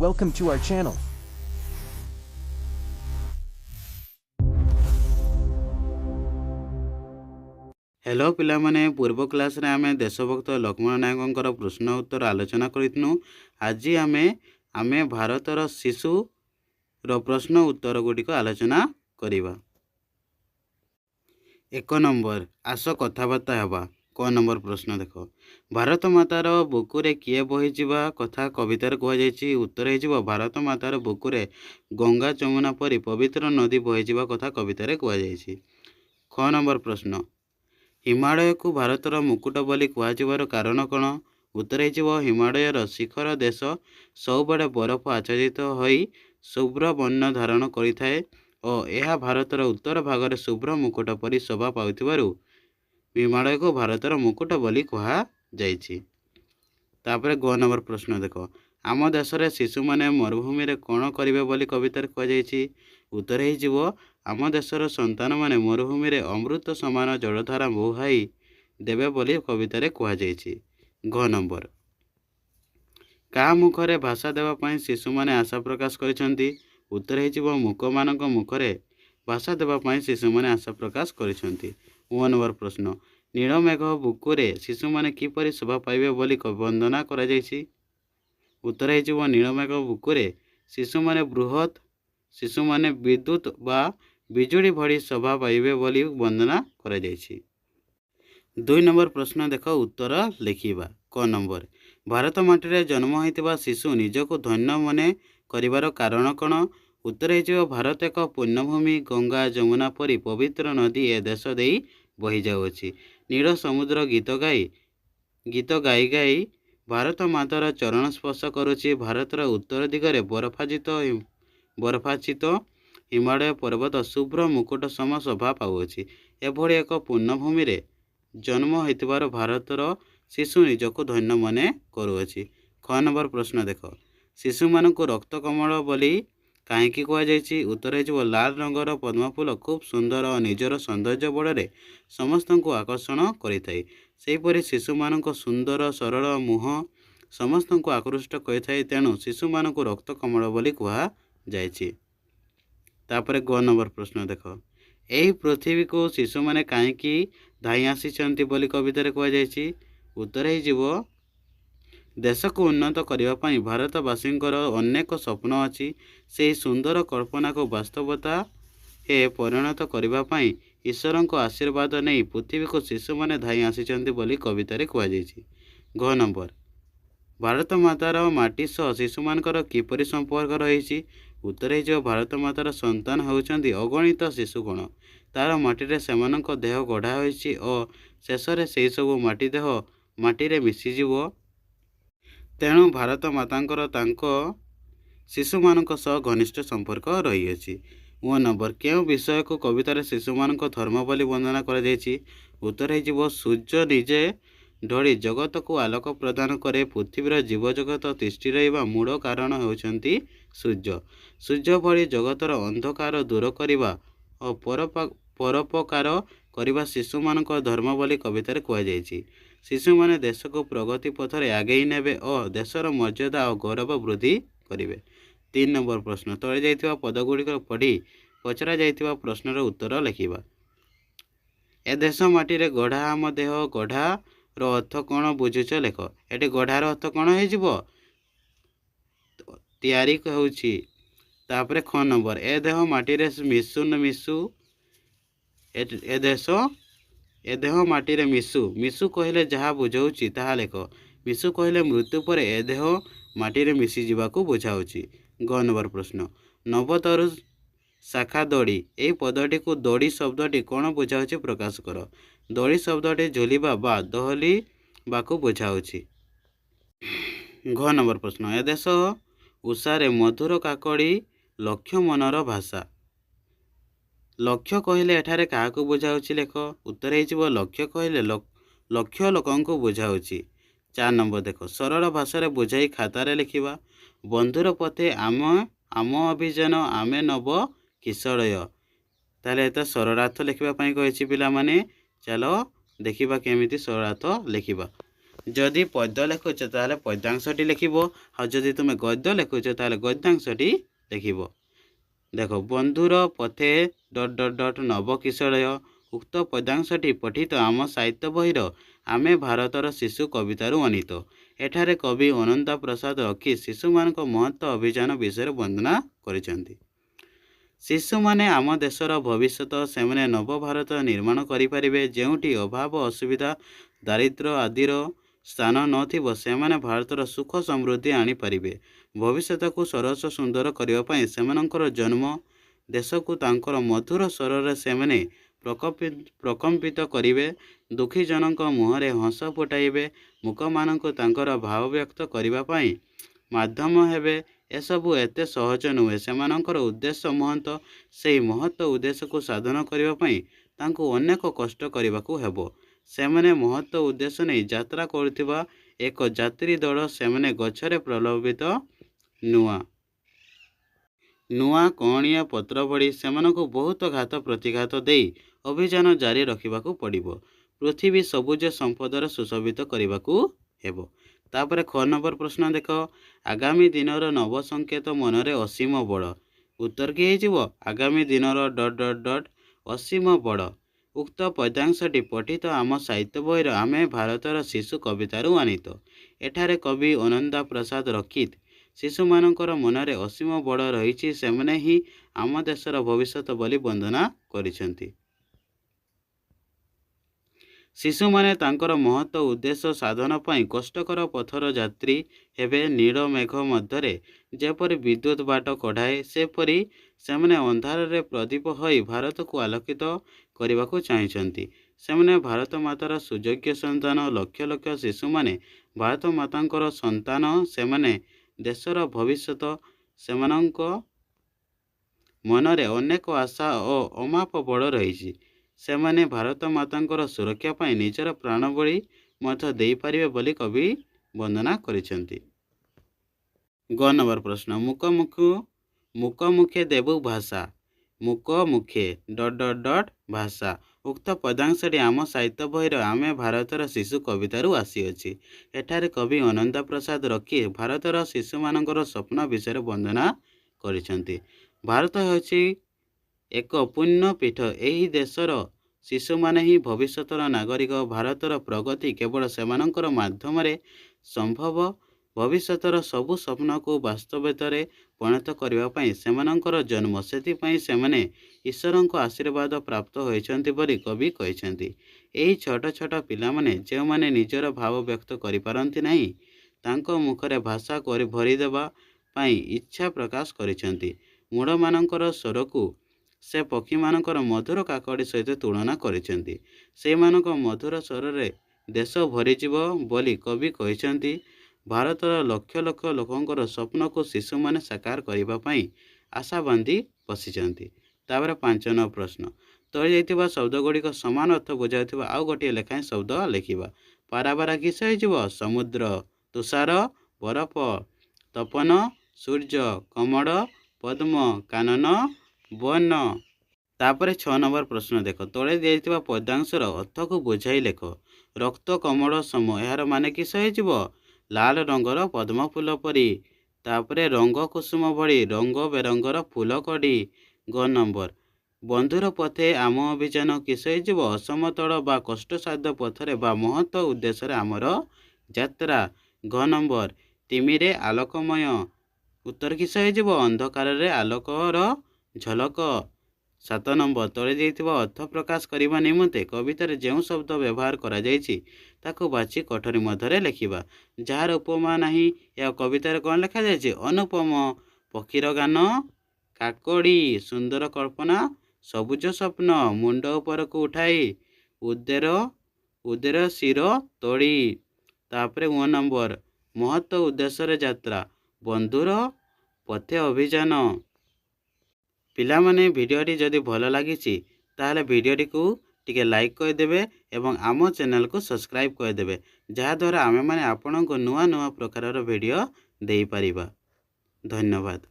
Welcome to our channel. Hello पिलामाने पूर्व class रे आमे देशभक्त लक्ष्मण नायकंकर प्रश्न उत्तर आलोचना करितनु। आज आमे भारतर शिशु रो प्रश्न उत्तर गुड़िक आलोचना करिबा। एक नंबर आस कथबार्ता हेबा। क नंबर प्रश्न देख, भारत मातार बुकुरे किए बहिजिबा कथा कवितार कह जायछि। उत्तर हे भारत मातार बुकुरे गंगा जमुना परी पवित्र नदी बहिजिबा कथा कवितार कह जायछि। ख नंबर प्रश्न, हिमालय को भारतर मुकुट बोली कहुवर कारण कौन? उत्तर हो हिमालयर शिखर देश सबुबड़े बरफ आच्छादित होई शुभ्र वर्ण धारण करिथाए और यह भारतर उत्तर भागरे शुभ्र मुकुट परी शोभा पाउथिबारु हिमालय को भारतर मुकुट बोली कहा जायछि। तापर ग नंबर प्रश्न देख, आम देश रे शिशु माने मरुभूमि रे कौन करिवे बोली कवितार कह जायछि। उत्तर हो आम देशर संतान माने मरुभूमि रे अमृत समान जलधारा बुहाई देवे बोली कवितार कह जायछि। घ नंबर, का मुखरे भाषा देवा पई शिशु माने आशा प्रकाश करिसंती। उत्तर हो मुक मानक मुखरे भाषा देवा पई शिशु माने आशा प्रकाश करिसंती। व नंबर प्रश्न, नीलमेघ बुकुरे शिशु माने किपरि शोभा पाइबे बोली वंदना करा जायछि। उत्तर हो नीलमेघ बुकुरे शिशु माने बृहत शिशु माने विद्युत बा बिजुड़ी भड़ी शोभा पाइबे बोली वंदना करा जायछि। 2 नंबर प्रश्न देख, उत्तर लिखिबा। क नंबर, भारत माटी रे जन्म होइतिबा शिशु निजको धन्य मने करिवार कारण कौन? उत्तर हो भारत एक पुण्यभूमि गंगा जमुना परी पवित्र नदी ए देश देई बही जाउछि। नील समुद्र गीत गाई गाई भारत मातार चरण स्पर्श करुछि। भारतर उत्तर दिगरे बरफाचित हिमालय पर्वत शुभ्र मुकुट सम शोभा पाउछि। एभଳି एक पुण्यभूमि रे जन्म होइतिबार भारतर शिशु निजको धन्य मने करुछि। ख नंबर प्रश्न देख, शिशु मानक रक्त कमल बोली कहीं कह जायछि। उत्तर हो लाल रंगर पद्मफूल खूब सुंदर और निजर सौंदर्य बड़े समस्त को आकर्षण करिथाए। सेहीपरि शिशु मानक सुंदर सरल मुह समस्त को आकृष्ट करिथाए, तेणु शिशु मानक रक्त कमल बोली कह जायछि। तापर ग नंबर प्रश्न देख, एही पृथ्वी को शिशु माने कहीं धाई आसीचंती बोली कवितार कह जायछि। उत्तर हो देश को उन्नत करने भारतवासींकर अनेक स्वप्न अच्छी। से सुंदर कल्पना को वास्तवता हे परिणत करने ईश्वर को आशीर्वाद नहीं पृथ्वी को शिशु माने धाई आसीचंती बोली कवितार कह जायछि। घ नंबर, भारत मातार माटी सह शिशु मानकर किपरि संपर्क रही। उत्तर हो भारत मातार संतान होउचंती अगणित शिशुगण। तार माटी रे सेमानक देह गढ़ा होइछि और शेष रे सेही सबु माटी देह माटी रे मिसिजिवो। तेणु भारत मातांकर तांको शिशु मानक सह घनिष्ठ संपर्क रही अछि। व नंबर, केउ विषय को कवितार शिशु मानक धर्म बोली वंदना करा जायछि। उत्तर हो सूर्य निजे ढड़ी जगत को आलोक प्रदान करे। पृथ्वीर जीवजगत तिष्ठि रहिबा मूल कारण होउछंती सूर्य। सूर्य भली जगतर अंधकार दूर करिबा और परोपकार करिबा शिशु मानक धर्म बोली कवितार कह जायछि। शिशु माने देश को प्रगति पथरे आगेई नेबे और देशर मर्यादा और गौरव वृद्धि करिवे। 3 नंबर प्रश्न, तळे जाइतिबा पदगुड़िक पढ़ी पचरा जाइतिबा प्रश्नर उत्तर लिखिबा। ए देश माटी रे गढ़ा आम देह गढ़ा रो अर्थ कौन बुझुच लेख। एटी गढ़ार अर्थ कौन हो तैयारी होउछि। तापरे ख नंबर, ए देह माटी रे मिसु न मिसु ए देह माटी रे मिसु मिसु कहले जहाँ बुझाउछि ताहा लेख। मिसु कहले मृत्यु पर ए देह माटी रे मिसी जिबाकू बुझाउछि। ग नंबर प्रश्न, नवतरु शाखा दड़ी यही पदटी को दड़ी शब्दटी कौन बुझाउछि प्रकाश कर। दड़ी शब्दटी झुलिबा बा दहली बाकू बुझाउछि। घ नंबर प्रश्न, ए देश उषारे मधुर काकड़ी लक्ष्य मनर भाषा। लक्ष्य कहले एठारे काहाकू बुझाउछि लेख। उत्तर हो लक्ष्य कहले लक्ष्य लोकंकु बुझाउछि। 4 नंबर देख, सरल भाषा रे बुझाई खातार लिखिबा। बंधुर पथे आम अभियान आमे नब किशोरय। ताले एत सरलार्थ लिखिबा पई कहिछि पिला माने। चलो देखिबा केमिति सरलार्थ लिखिबा। ଯଦି ପଦ୍ୟ ଲେଖୁଛ ତାହେଲେ ପଦ୍ୟାଂଶଟି ଲେଖିବ, ଆଉ ଯଦି ତୁମେ ଗଦ୍ୟ ଲେଖୁଛ ତାହେଲେ ଗଦ୍ୟାଂଶଟି ଲେଖିବ। ଦେଖ, ବନ୍ଧୁର ପଥେ ... ନବ କିଶଳୟ। ଉକ୍ତ ପଦ୍ୟାଂଶଟି ପଠିତ ଆମ ସାହିତ୍ୟ ବହିର ଆମେ ଭାରତର ଶିଶୁ କବିତାରୁ ଅନିତ। ଏଠାରେ କବି ଅନନ୍ତ ପ୍ରସାଦ ରଖି ଶିଶୁମାନଙ୍କ ମହତ୍ତ୍ୱ ଅଭିଯାନ ବିଷୟରେ ବର୍ଣ୍ଣନା କରିଛନ୍ତି। ଶିଶୁମାନେ ଆମ ଦେଶର ଭବିଷ୍ୟତ। ସେମାନେ ନବଭାରତ ନିର୍ମାଣ କରିପାରିବେ। ଯେଉଁଠି ଅଭାବ, ଅସୁବିଧା, ଦାରିଦ୍ର୍ୟ ଆଦିର ସ୍ଥାନ ନଥିବ, ସେମାନେ ଭାରତର ସୁଖ ସମୃଦ୍ଧି ଆଣିପାରିବେ। ଭବିଷ୍ୟତକୁ ସରସ ସୁନ୍ଦର କରିବା ପାଇଁ ସେମାନଙ୍କର ଜନ୍ମ। ଦେଶକୁ ତାଙ୍କର ମଧୁର ସ୍ୱରରେ ସେମାନେ ପ୍ରକମ୍ପିତ କରିବେ। ଦୁଃଖୀଜନଙ୍କ ମୁହଁରେ ହସ ଫୁଟାଇବେ। ମୂକମାନଙ୍କୁ ତାଙ୍କର ଭାବ ବ୍ୟକ୍ତ କରିବା ପାଇଁ ମାଧ୍ୟମ ହେବେ। ଏସବୁ ଏତେ ସହଜ ନୁହେଁ। ସେମାନଙ୍କର ଉଦ୍ଦେଶ୍ୟ ମହତ। ସେହି ମହତ୍ ଉଦ୍ଦେଶ୍ୟକୁ ସାଧନ କରିବା ପାଇଁ ତାଙ୍କୁ ଅନେକ କଷ୍ଟ କରିବାକୁ ହେବ। ସେମାନେ ମହତ୍ ଉଦ୍ଦେଶ୍ୟ ନେଇ ଯାତ୍ରା କରୁଥିବା ଏକ ଯାତ୍ରୀ ଦଳ। ସେମାନେ ଗଛରେ ପ୍ରଲୋଭିତ ନୂଆ କଅଁଳିଆ ପତ୍ର ଭଳି ସେମାନଙ୍କୁ ବହୁତ ଘାତ ପ୍ରତିଘାତ ଦେଇ ଅଭିଯାନ ଜାରି ରଖିବାକୁ ପଡ଼ିବ। ପୃଥିବୀ ସବୁଜ ସମ୍ପଦର ସୁଶୋଭିତ କରିବାକୁ ହେବ। ତାପରେ ଖ ନମ୍ବର ପ୍ରଶ୍ନ ଦେଖ, ଆଗାମୀ ଦିନର ନବ ସଂକେତ ମନରେ ଅସୀମ ବଳ। ଉତ୍ତର କି ହେଇଯିବ? ଆଗାମୀ ଦିନର ... ଅସୀମ ବଳ। ଉକ୍ତ ପଦ୍ୟାଂଶଟି ପଠିତ ଆମ ସାହିତ୍ୟ ବହିର ଆମେ ଭାରତର ଶିଶୁ କବିତାରୁ ଆନିତ। ଏଠାରେ କବି ଅନନ୍ତ ପ୍ରସାଦ ରକ୍ଷିତ ଶିଶୁମାନଙ୍କର ମନରେ ଅସୀମ ବଳ ରହିଛି। ସେମାନେ ହିଁ ଆମ ଦେଶର ଭବିଷ୍ୟତ ବୋଲି ବର୍ଣ୍ଣନା କରିଛନ୍ତି। ଶିଶୁମାନେ ତାଙ୍କର ମହତ୍ ଉଦ୍ଦେଶ୍ୟ ସାଧନ ପାଇଁ କଷ୍ଟକର ପଥର ଯାତ୍ରୀ ହେବେ। ନୀଳ ମେଘ ମଧ୍ୟରେ ଯେପରି ବିଦ୍ୟୁତ୍ ବାଟ କଢ଼ାଏ, ସେପରି ସେମାନେ ଅନ୍ଧାରରେ ପ୍ରଦୀପ ହୋଇ ଭାରତକୁ ଆଲୋକିତ କରିବାକୁ ଚାହିଁଛନ୍ତି। ସେମାନେ ଭାରତ ମାତାର ସୁଯୋଗ୍ୟ ସନ୍ତାନ। ଲକ୍ଷ ଲକ୍ଷ ଶିଶୁମାନେ ଭାରତ ମାତାଙ୍କର ସନ୍ତାନ। ସେମାନେ ଦେଶର ଭବିଷ୍ୟତ। ସେମାନଙ୍କ ମନରେ ଅନେକ ଆଶା ଓ ଅମାପ ବଳ ରହିଛି। ସେମାନେ ଭାରତ ମାତାଙ୍କର ସୁରକ୍ଷା ପାଇଁ ନିଜର ପ୍ରାଣବଳି ମଧ୍ୟ ଦେଇପାରିବେ ବୋଲି କବି ବର୍ଣ୍ଣନା କରିଛନ୍ତି। ଗ ନମ୍ବର ପ୍ରଶ୍ନ, ମୁକମୁଖେ ଦେବୁ ଭାଷା। ମୁକମୁଖେ ... ଭାଷା। ଉକ୍ତ ପଦ୍ୟାଂଶଟି ଆମ ସାହିତ୍ୟ ବହିର ଆମେ ଭାରତର ଶିଶୁ କବିତାରୁ ଆସିଅଛି। ଏଠାରେ କବି ଅନନ୍ତ ପ୍ରସାଦ ରକ୍ଷି ଭାରତର ଶିଶୁମାନଙ୍କର ସ୍ୱପ୍ନ ବିଷୟରେ ବର୍ଣ୍ଣନା କରିଛନ୍ତି। ଭାରତ ହେଉଛି ଏକ ପୁଣ୍ୟ ପୀଠ। ଏହି ଦେଶର ଶିଶୁମାନେ ହିଁ ଭବିଷ୍ୟତର ନାଗରିକ। ଭାରତର ପ୍ରଗତି କେବଳ ସେମାନଙ୍କର ମାଧ୍ୟମରେ ସମ୍ଭବ। ଭବିଷ୍ୟତର ସବୁ ସ୍ୱପ୍ନକୁ ବାସ୍ତବତାରେ ପରିଣତ କରିବା ପାଇଁ ସେମାନଙ୍କର ଜନ୍ମ। ସେଥିପାଇଁ ସେମାନେ ଈଶ୍ୱରଙ୍କ ଆଶୀର୍ବାଦ ପ୍ରାପ୍ତ ହୋଇଛନ୍ତି ବୋଲି କବି କହିଛନ୍ତି। ଏହି ଛୋଟ ଛୋଟ ପିଲାମାନେ ଯେଉଁମାନେ ନିଜର ଭାବ ବ୍ୟକ୍ତ କରିପାରନ୍ତି ନାହିଁ, ତାଙ୍କ ମୁଖରେ ଭାଷା ଭରିଦେବା ପାଇଁ ଇଚ୍ଛା ପ୍ରକାଶ କରିଛନ୍ତି। ମୂଢ଼ମାନଙ୍କର ସ୍ୱରକୁ ସେ ପକ୍ଷୀମାନଙ୍କର ମଧୁର କାକଳି ସହିତ ତୁଳନା କରିଛନ୍ତି। ସେମାନଙ୍କ ମଧୁର ସ୍ୱରରେ ଦେଶ ଭରିଯିବ ବୋଲି କବି କହିଛନ୍ତି। ଭାରତର ଲକ୍ଷ ଲକ୍ଷ ଲୋକଙ୍କର ସ୍ୱପ୍ନକୁ ଶିଶୁମାନେ ସାକାର କରିବା ପାଇଁ ଆଶା ବାନ୍ଧି ବସିଛନ୍ତି। ତାପରେ 5 ନମ୍ବର ପ୍ରଶ୍ନ, ତଳେ ଯାଇଥିବା ଶବ୍ଦଗୁଡ଼ିକ ସମାନ ଅର୍ଥ ବୁଝାଉଥିବା ଆଉ ଗୋଟିଏ ଲେଖାଏଁ ଶବ୍ଦ ଲେଖିବା। ପାରାବାର କିସ ହେଇଯିବ? ସମୁଦ୍ର, ତୁଷାର, ବରଫ, ତପନ, ସୂର୍ଯ୍ୟ, କମଳ, ପଦ୍ମ, କାନନ, ବନ। ତାପରେ 6 ନମ୍ବର ପ୍ରଶ୍ନ ଦେଖ, ତଳେ ଦିଆଯାଇଥିବା ପଦ୍ୟାଂଶର ଅର୍ଥକୁ ବୁଝାଇ ଲେଖ। ରକ୍ତ କମଳ ସମ, ଏହାର ମାନେ କିସ ହେଇଯିବ? ଲାଲ ରଙ୍ଗର ପଦ୍ମ ଫୁଲ ପରି। ତାପରେ ରଙ୍ଗ କୁସୁମ ଭଳି ରଙ୍ଗ ବେରଙ୍ଗର ଫୁଲ କଢ଼ି। ଗ ନମ୍ବର, ବନ୍ଧୁର ପଥେ ଆମ ଅଭିଯାନ କିସ ହେଇଯିବ? ଅସମତଳ ବା କଷ୍ଟସାଧ୍ୟ ପଥରେ ବା ମହତ୍ ଉଦ୍ଦେଶ୍ୟରେ ଆମର ଯାତ୍ରା। ଘ ନମ୍ବର, ତିମିରେ ଆଲୋକମୟ। ଉତ୍ତର କିସ ହେଇଯିବ? ଅନ୍ଧକାରରେ ଆଲୋକର ଝଲକ। 7 ନମ୍ବର, ତଳେ ଦେଇଥିବା ଅର୍ଥ ପ୍ରକାଶ କରିବା ନିମନ୍ତେ କବିତାରେ ଯେଉଁ ଶବ୍ଦ ବ୍ୟବହାର କରାଯାଇଛି ତାକୁ ବାଛି କୋଠରୀ ମଧ୍ୟରେ ଲେଖିବା। ଯାହାର ଉପମା ନାହିଁ, ଏହା କବିତାରେ କ'ଣ ଲେଖାଯାଇଛି? ଅନୁପମ। ପକ୍ଷୀର ଗାନ, କାକଡ଼ି, ସୁନ୍ଦର କଳ୍ପନା, ସବୁଜ ସ୍ୱପ୍ନ, ମୁଣ୍ଡ ଉପରକୁ ଉଠାଇ ଉଦର ଶିର ତୋଳି। ତାପରେ 9 ନମ୍ବର, ମହତ୍ ଉଦ୍ଦେଶ୍ୟରେ ଯାତ୍ରା, ବନ୍ଧୁର ପଥେ ଅଭିଯାନ। ପିଲାମାନେ, ଭିଡ଼ିଓଟି ଯଦି ଭଲ ଲାଗିଛି ତାହେଲେ ଭିଡ଼ିଓଟିକୁ ଟିକେ ଲାଇକ୍ କରିଦେବେ ଏବଂ ଆମ ଚ୍ୟାନେଲକୁ ସବସ୍କ୍ରାଇବ୍ କରିଦେବେ, ଯାହାଦ୍ୱାରା ଆମେମାନେ ଆପଣଙ୍କୁ ନୂଆ ନୂଆ ପ୍ରକାରର ଭିଡ଼ିଓ ଦେଇପାରିବା। ଧନ୍ୟବାଦ।